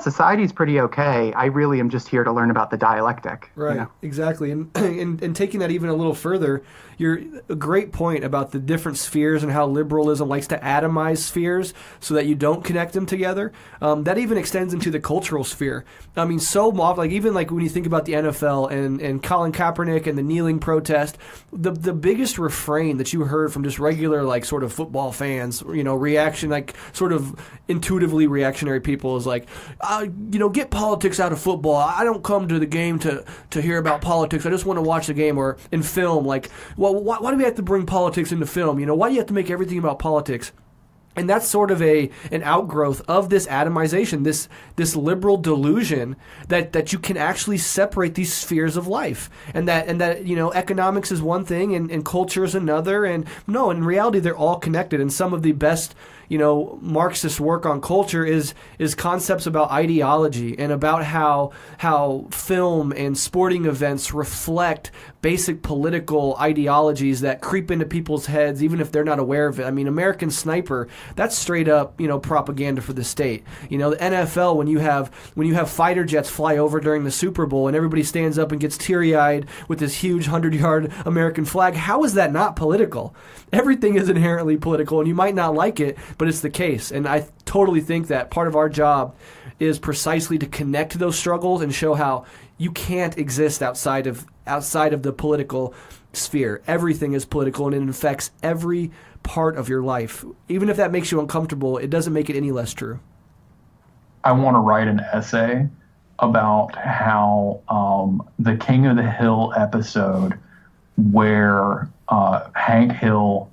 society's pretty okay. I really am just here to learn about the dialectic. Right, exactly. And taking that even a little further, you're a great point about the different spheres and how liberalism likes to atomize spheres so that you don't connect them together. That even extends into the cultural sphere. I mean, so often, even when you think about the NFL and Colin Kaepernick and the kneeling protest, the biggest refrain that you heard from just regular sort of football fans, reaction, sort of intuitively reactionary people is get politics out of football. I don't come to the game to hear about politics. I just want to watch the game. Or in film, why do we have to bring politics into film? Why do you have to make everything about politics? And that's sort of an outgrowth of this atomization, this liberal delusion that you can actually separate these spheres of life, and that economics is one thing and culture is another, and no, in reality they're all connected. And some of the best Marxist work on culture is concepts about ideology and about how film and sporting events reflect basic political ideologies that creep into people's heads even if they're not aware of it. I mean, American Sniper, that's straight up propaganda for the state. The NFL, when you have fighter jets fly over during the Super Bowl and everybody stands up and gets teary-eyed with this huge 100-yard American flag, how is that not political? Everything is inherently political, and you might not like it, but it's the case. And I totally think that part of our job is precisely to connect to those struggles and show how you can't exist outside of the political sphere. Everything is political, and it affects every part of your life. Even if that makes you uncomfortable, it doesn't make it any less true. I want to write an essay about how the King of the Hill episode where Hank Hill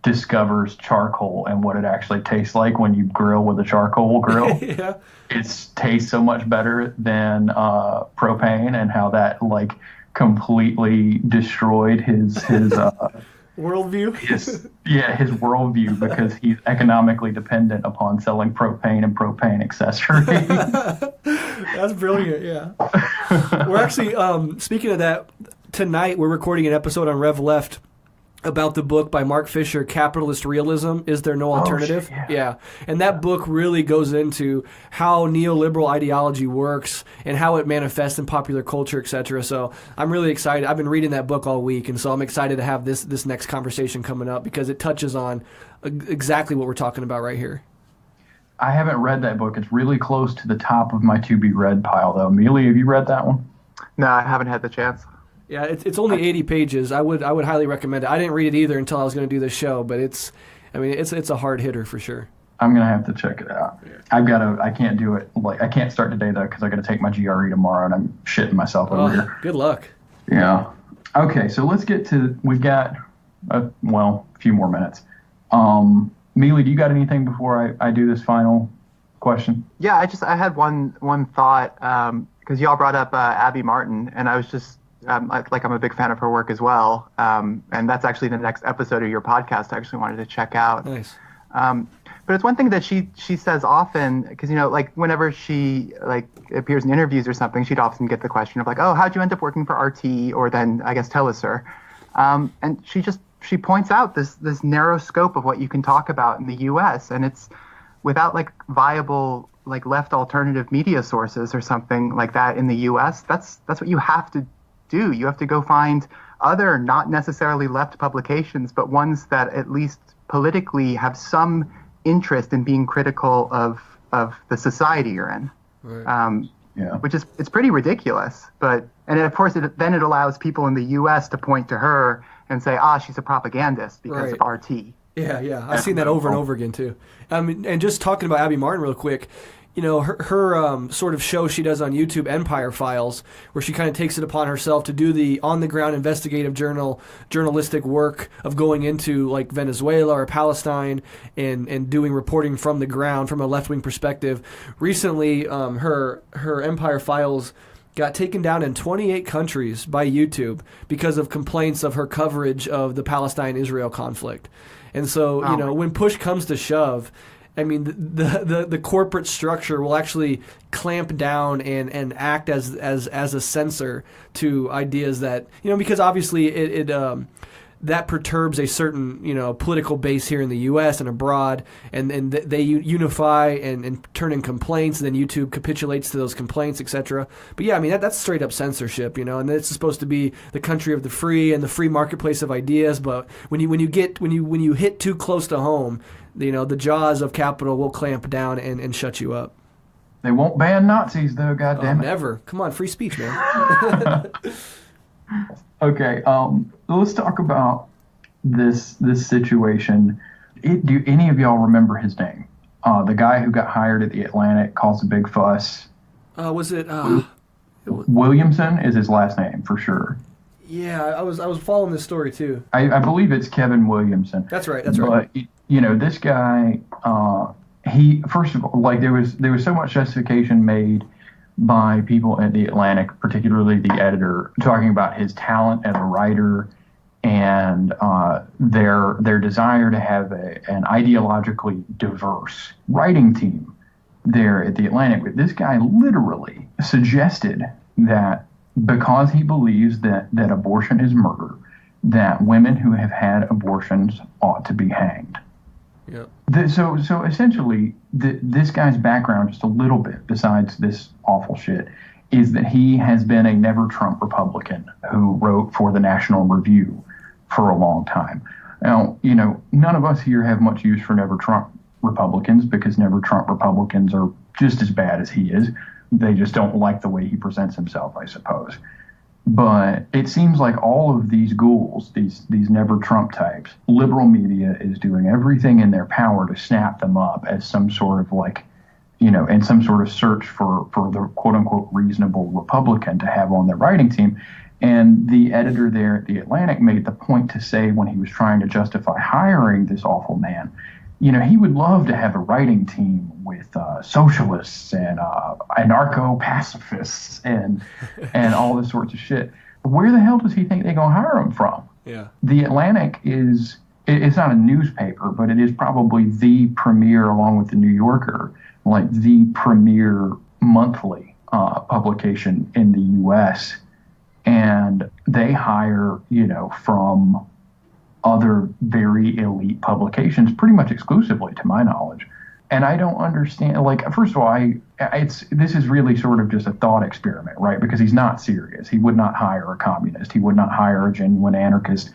discovers charcoal and what it actually tastes like when you grill with a charcoal grill. Yeah. It tastes so much better than propane, and how that completely destroyed his worldview. his worldview, because he's economically dependent upon selling propane and propane accessories. That's brilliant. Yeah. We're actually speaking of that, tonight we're recording an episode on RevLeft about the book by Mark Fisher, Capitalist Realism, Is There No Alternative? Oh, shit, yeah. And that book really goes into how neoliberal ideology works and how it manifests in popular culture, etc. So I'm really excited. I've been reading that book all week, and so I'm excited to have this next conversation coming up because it touches on exactly what we're talking about right here. I haven't read that book. It's really close to the top of my to-be-read pile, though. Meali, have you read that one? No, I haven't had the chance. Yeah, it's only 80 pages. I would highly recommend it. I didn't read it either until I was going to do this show, but it's a hard hitter for sure. I'm gonna have to check it out. I can't do it. I can't start today though because I got to take my GRE tomorrow, and I'm shitting myself over here. Good luck. Yeah. Okay, so let's get to. We've got a few more minutes. Meali, do you got anything before I do this final question? Yeah, I had one thought because y'all brought up Abby Martin, and I was just I'm a big fan of her work as well, and that's actually the next episode of your podcast I actually wanted to check out. Nice. But it's one thing that she says often, because like whenever she appears in interviews or something, she'd often get the question of like, oh, how'd you end up working for RT or then I guess Telesur, and she points out this narrow scope of what you can talk about in the U.S. and it's without like viable like left alternative media sources or something like that in the U.S. That's what you have to do. You have to go find other not necessarily left publications, but ones that at least politically have some interest in being critical of the society you're in. Right. Which is it's pretty ridiculous. And of course it allows people in the U.S. to point to her and say, she's a propagandist because of RT. Yeah. I've seen that over and over again too. And just talking about Abby Martin real quick, her sort of show she does on YouTube, Empire Files, where she kind of takes it upon herself to do the on-the-ground investigative journalistic work of going into like Venezuela or Palestine and doing reporting from the ground from a left-wing perspective. Recently, her Empire Files got taken down in 28 countries by YouTube because of complaints of her coverage of the Palestine-Israel conflict. And so, when push comes to shove, I mean, the corporate structure will actually clamp down and act as a censor to ideas that, because obviously it that perturbs a certain, political base here in the U.S. and abroad, and they unify and turn in complaints, and then YouTube capitulates to those complaints, etc. But yeah, I mean, that's straight up censorship, and it's supposed to be the country of the free and the free marketplace of ideas, but when you hit too close to home, the jaws of capital will clamp down and shut you up. They won't ban Nazis, though, goddammit. Never. Come on, free speech, man. Okay, let's talk about this situation. Do any of y'all remember his name? The guy who got hired at the Atlantic, caused a big fuss. Was it? Williamson is his last name for sure. Yeah, I was following this story too. I believe it's Kevin Williamson. That's right. But this guy, he first of all, like there was so much justification made by people at the Atlantic, particularly the editor, talking about his talent as a writer and their desire to have an ideologically diverse writing team there at the Atlantic. But this guy literally suggested that because he believes that abortion is murder, that women who have had abortions ought to be hanged. Yep. So essentially, this guy's background, just a little bit, besides this awful shit, is that he has been a never-Trump Republican who wrote for the National Review for a long time. Now, none of us here have much use for never-Trump Republicans because never-Trump Republicans are just as bad as he is. They just don't like the way he presents himself, I suppose. But it seems like all of these ghouls, these never Trump types, liberal media is doing everything in their power to snap them up as some sort of in some sort of search for the quote unquote reasonable Republican to have on their writing team. And the editor there at the Atlantic made the point to say when he was trying to justify hiring this awful man, he would love to have a writing team with socialists and anarcho-pacifists and all this sorts of shit. Where the hell does he think they're going to hire him from? Yeah. The Atlantic it's not a newspaper, but it is probably the premier, along with the New Yorker, like the premier monthly publication in the U.S. And they hire, from other very elite publications pretty much exclusively, to my knowledge. And I don't understand, first of all, this is really sort of just a thought experiment, right? Because he's not serious. He would not hire a communist. He would not hire a genuine anarchist.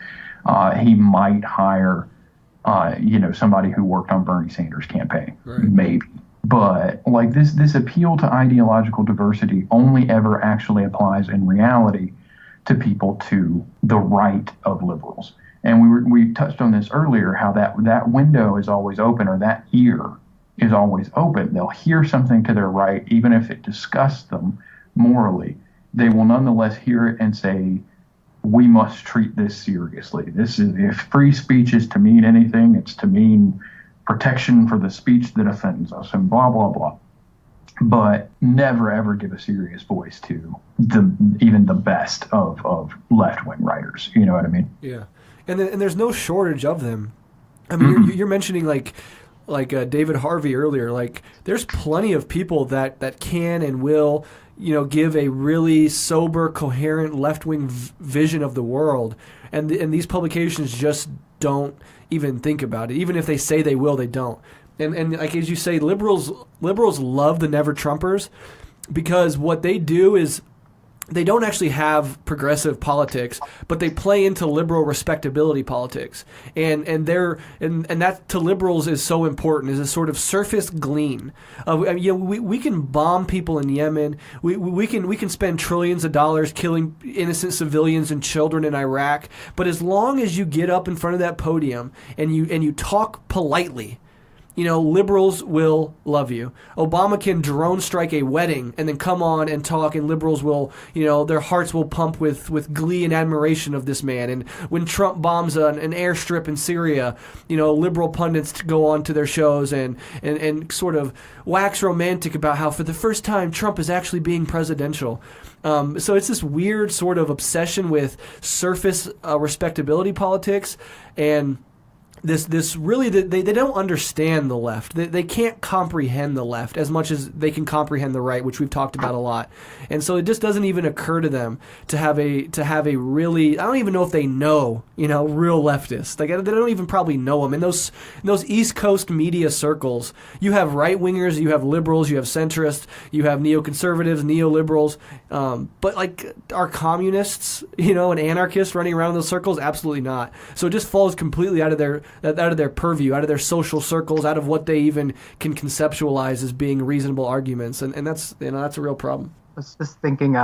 He might hire, somebody who worked on Bernie Sanders' campaign, right. Maybe. But this appeal to ideological diversity only ever actually applies in reality to people to the right of liberals. And we touched on this earlier, how that window is always open, or that ear is always open. They'll hear something to their right, even if it disgusts them morally. They will nonetheless hear it and say, we must treat this seriously. This is, if free speech is to mean anything, it's to mean protection for the speech that offends us and blah, blah, blah. But never, ever give a serious voice to even the best of left-wing writers. You know what I mean? Yeah. And there's no shortage of them. I mean, you're mentioning like David Harvey earlier. Like, there's plenty of people that can and will, give a really sober, coherent left-wing vision of the world. And these publications just don't even think about it. Even if they say they will, they don't. And like as you say, liberals love the Never Trumpers because what they do is they don't actually have progressive politics, but they play into liberal respectability politics, and that to liberals is so important, is a sort of surface glean. We can bomb people in Yemen, we can spend trillions of dollars killing innocent civilians and children in Iraq, but as long as you get up in front of that podium and you talk politely, liberals will love you. Obama can drone strike a wedding and then come on and talk, and liberals will, their hearts will pump with glee and admiration of this man. And when Trump bombs an airstrip in Syria, liberal pundits go on to their shows and sort of wax romantic about how for the first time Trump is actually being presidential. So it's this weird sort of obsession with surface respectability politics, and this really, they don't understand the left. They can't comprehend the left as much as they can comprehend the right, which we've talked about a lot. And so it just doesn't even occur to them to have a really, I don't even know if they know, real leftists. Like, they don't even probably know them. In those East Coast media circles, you have right-wingers, you have liberals, you have centrists, you have neoconservatives, neoliberals. But like, are communists, and anarchists running around in those circles? Absolutely not. So it just falls completely out of their purview, out of their social circles, out of what they even can conceptualize as being reasonable arguments, and that's that's a real problem. I was just thinking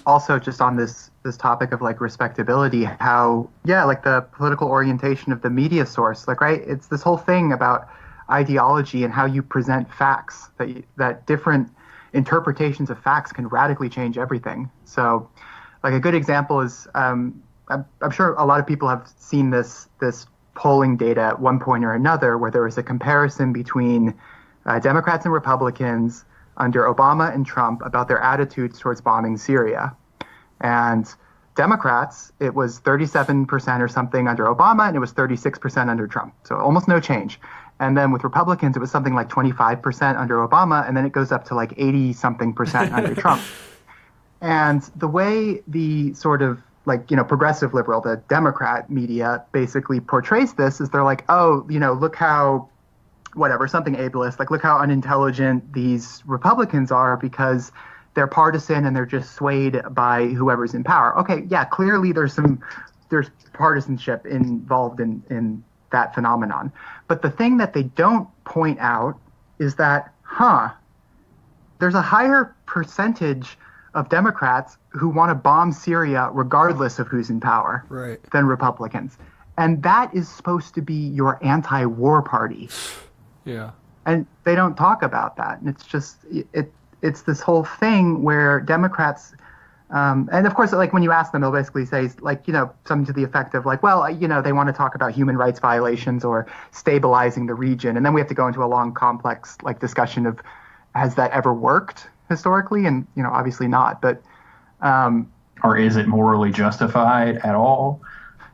also just on this topic of like respectability, how like the political orientation of the media source, like, right, it's this whole thing about ideology and how you present facts, that different interpretations of facts can radically change everything. So like a good example is I'm sure a lot of people have seen this polling data at one point or another where there was a comparison between Democrats and Republicans under Obama and Trump about their attitudes towards bombing Syria. And Democrats, it was 37% or something under Obama, and it was 36% under Trump. So almost no change. And then with Republicans, it was something like 25% under Obama, and then it goes up to like 80-something% under Trump. And the way the sort of progressive liberal, the Democrat media basically portrays this is they're like, oh, look how, whatever, something ableist, like look how unintelligent these Republicans are because they're partisan and they're just swayed by whoever's in power. Okay, yeah, clearly there's partisanship involved in that phenomenon. But the thing that they don't point out is that, there's a higher percentage of Democrats who want to bomb Syria regardless of who's in power than Republicans. And that is supposed to be your anti-war party. Yeah. And they don't talk about that. And it's just, it's this whole thing where Democrats, and of course, like when you ask them, they'll basically say, like, something to the effect of like, well, they want to talk about human rights violations or stabilizing the region. And then we have to go into a long, complex discussion of, has that ever worked historically? And obviously not, but or is it morally justified at all?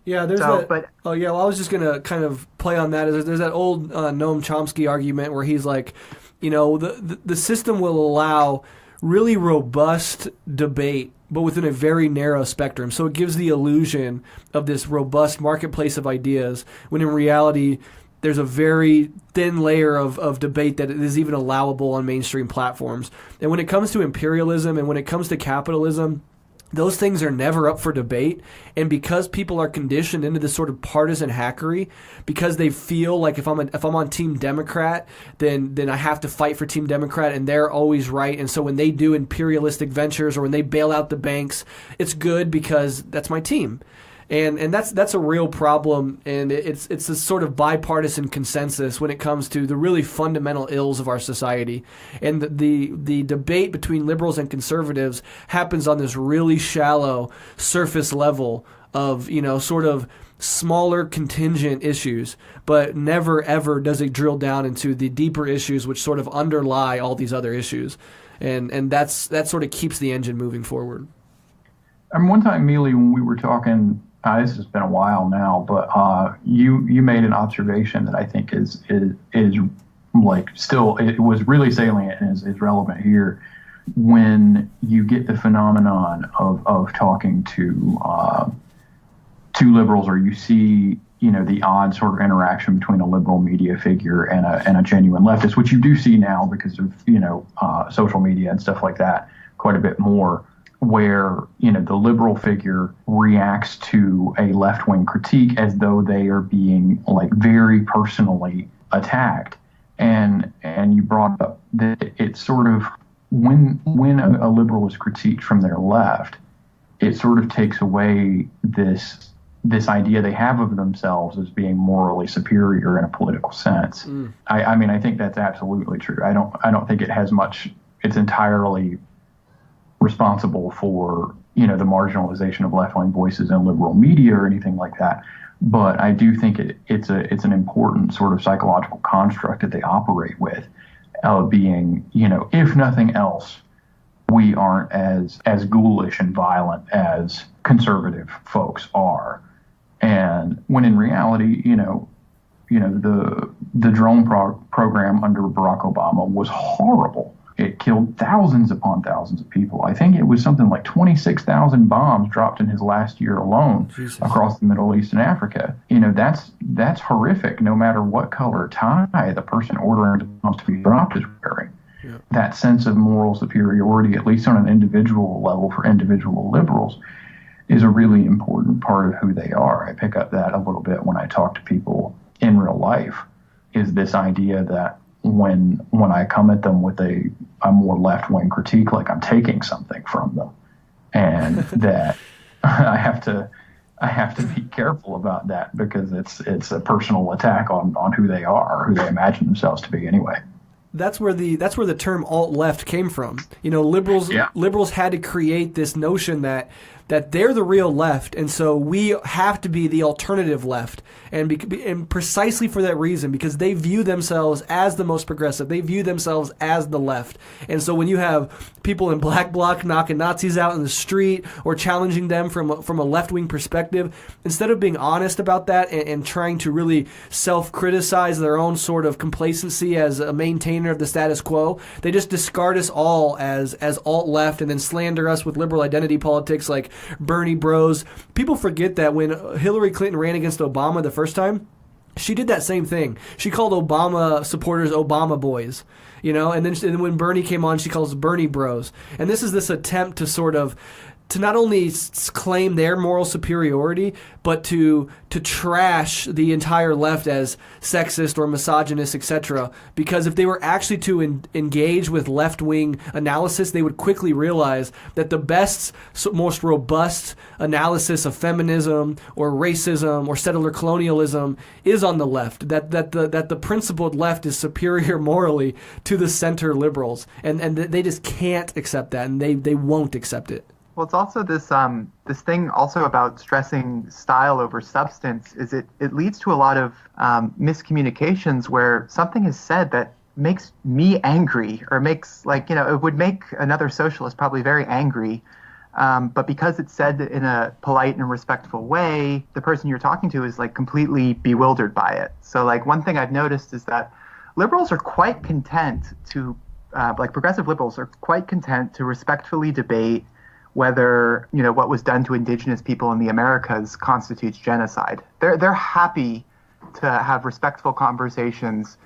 Yeah, there's that. But, well, I was just gonna kind of play on that. There's that old Noam Chomsky argument where he's like, the system will allow really robust debate, but within a very narrow spectrum. So it gives the illusion of this robust marketplace of ideas, when in reality, there's a very thin layer of debate that is even allowable on mainstream platforms. And when it comes to imperialism and when it comes to capitalism, those things are never up for debate. And because people are conditioned into this sort of partisan hackery, because they feel like if I'm on Team Democrat, then I have to fight for Team Democrat and they're always right. And so when they do imperialistic ventures or when they bail out the banks, it's good because that's my team. And that's a real problem, and it's a sort of bipartisan consensus when it comes to the really fundamental ills of our society. And the debate between liberals and conservatives happens on this really shallow surface level of sort of smaller contingent issues, but never ever does it drill down into the deeper issues which sort of underlie all these other issues. And that sort of keeps the engine moving forward. One time, Meali, when we were talking, this has been a while now, but you made an observation that I think is like still, it was really salient and is relevant here. When you get the phenomenon of talking to liberals, or you see, the odd sort of interaction between a liberal media figure and a genuine leftist, which you do see now because of, social media and stuff like that quite a bit more, where, the liberal figure reacts to a left-wing critique as though they are being like very personally attacked. And you brought up that it's sort of, when a liberal is critiqued from their left, it sort of takes away this idea they have of themselves as being morally superior in a political sense. I mean, I think that's absolutely true. I don't think it has much. It's entirely responsible for the marginalization of left-wing voices in liberal media or anything like that. But I do think it's an important sort of psychological construct that they operate with, being, if nothing else, we aren't as ghoulish and violent as conservative folks are. And when in reality, the drone program under Barack Obama was horrible. It killed thousands upon thousands of people. I think it was something like 26,000 bombs dropped in his last year alone across the Middle East and Africa. That's horrific, no matter what color tie the person ordering the bombs to be dropped is wearing. Yeah. That sense of moral superiority, at least on an individual level for individual liberals, is a really important part of who they are. I pick up that a little bit when I talk to people in real life, is this idea that when I come at them with a more left-wing critique, like I'm taking something from them, and that I have to be careful about that, because it's a personal attack on who they are, who they imagine themselves to be anyway. That's where the term alt-left came from. Liberals had to create this notion that they're the real left, and so we have to be the alternative left, and precisely for that reason, because they view themselves as the most progressive, they view themselves as the left. And so when you have people in black bloc knocking Nazis out in the street or challenging them from a left-wing perspective, instead of being honest about that and trying to really self-criticize their own sort of complacency as a maintainer of the status quo, they just discard us all as alt-left and then slander us with liberal identity politics like Bernie bros. People forget that when Hillary Clinton ran against Obama the first time, she did that same thing. She called Obama supporters Obama boys, and then when Bernie came on, she calls Bernie bros. And this is this attempt to sort of to not only claim their moral superiority, but to trash the entire left as sexist or misogynist, etc. Because if they were actually to engage with left-wing analysis, they would quickly realize that the best, most robust analysis of feminism or racism or settler colonialism is on the left. That the principled left is superior morally to the center liberals, and they just can't accept that, and they won't accept it. Well, it's also this thing also about stressing style over substance. Is it leads to a lot of miscommunications where something is said that makes me angry, or makes it would make another socialist probably very angry, but because it's said in a polite and respectful way, the person you're talking to is completely bewildered by it. So one thing I've noticed is that liberals are quite content to progressive liberals are quite content to respectfully debate whether what was done to indigenous people in the Americas constitutes genocide. They're happy to have respectful conversations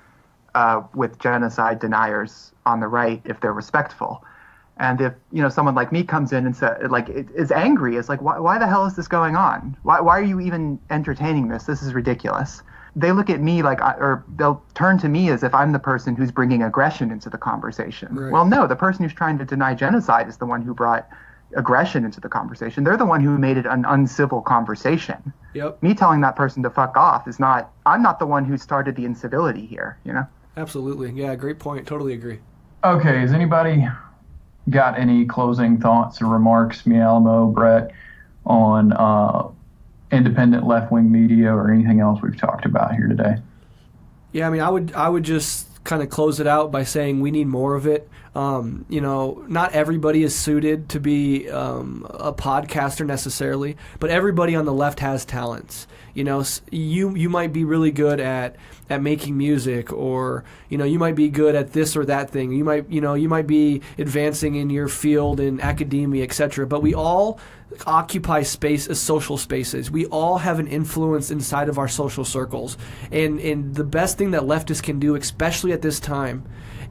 with genocide deniers on the right if they're respectful. And if someone like me comes in and is angry, is why the hell is this going on? Why are you even entertaining this? This is ridiculous. They look at me or they'll turn to me as if I'm the person who's bringing aggression into the conversation. Right. Well, no, the person who's trying to deny genocide is the one who brought aggression into the conversation. They're the one who made it an uncivil conversation. Yep. Me telling that person to fuck off I'm not the one who started the incivility here, Absolutely. Yeah, great point. Totally agree. Okay, has anybody got any closing thoughts or remarks, Meali, Brett, on independent left-wing media or anything else we've talked about here today? Yeah, I mean, I would just kind of close it out by saying we need more of it. Not everybody is suited to be a podcaster necessarily, but everybody on the left has talents. You might be really good at making music, or you might be good at this or that thing. You might be advancing in your field in academia, etc. But we all occupy space as social spaces. We all have an influence inside of our social circles, and the best thing that leftists can do, especially at this time,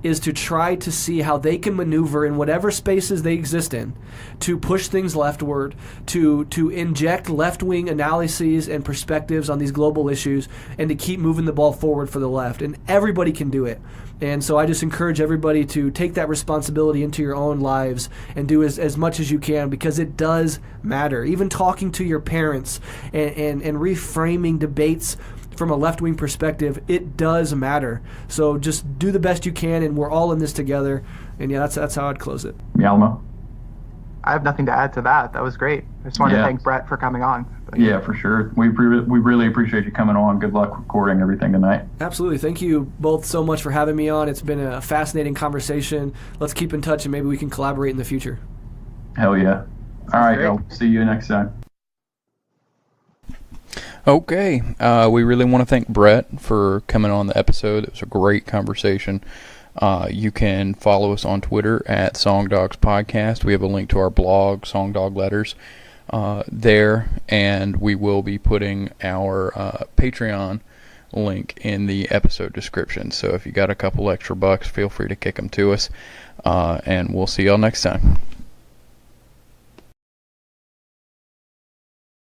is to try to see how they can maneuver in whatever spaces they exist in to push things leftward, to inject left-wing analyses and perspectives on these global issues, and to keep moving the ball forward for the left. And everybody can do it. And so I just encourage everybody to take that responsibility into your own lives and do as much as you can, because it does matter. Even talking to your parents and reframing debates from a left-wing perspective, it does matter. So just do the best you can, and we're all in this together. And yeah, that's how I'd close it. Yalma? I have nothing to add to that. That was great. I just wanted to thank Brett for coming on. Yeah, for sure. We really appreciate you coming on. Good luck recording everything tonight. Absolutely. Thank you both so much for having me on. It's been a fascinating conversation. Let's keep in touch, and maybe we can collaborate in the future. Hell yeah. All right, y'all. See you next time. Okay, we really want to thank Brett for coming on the episode. It was a great conversation. You can follow us on Twitter at Songdogs Podcast. We have a link to our blog, Songdog Letters, there, and we will be putting our Patreon link in the episode description. So if you got a couple extra bucks, feel free to kick them to us, and we'll see y'all next time.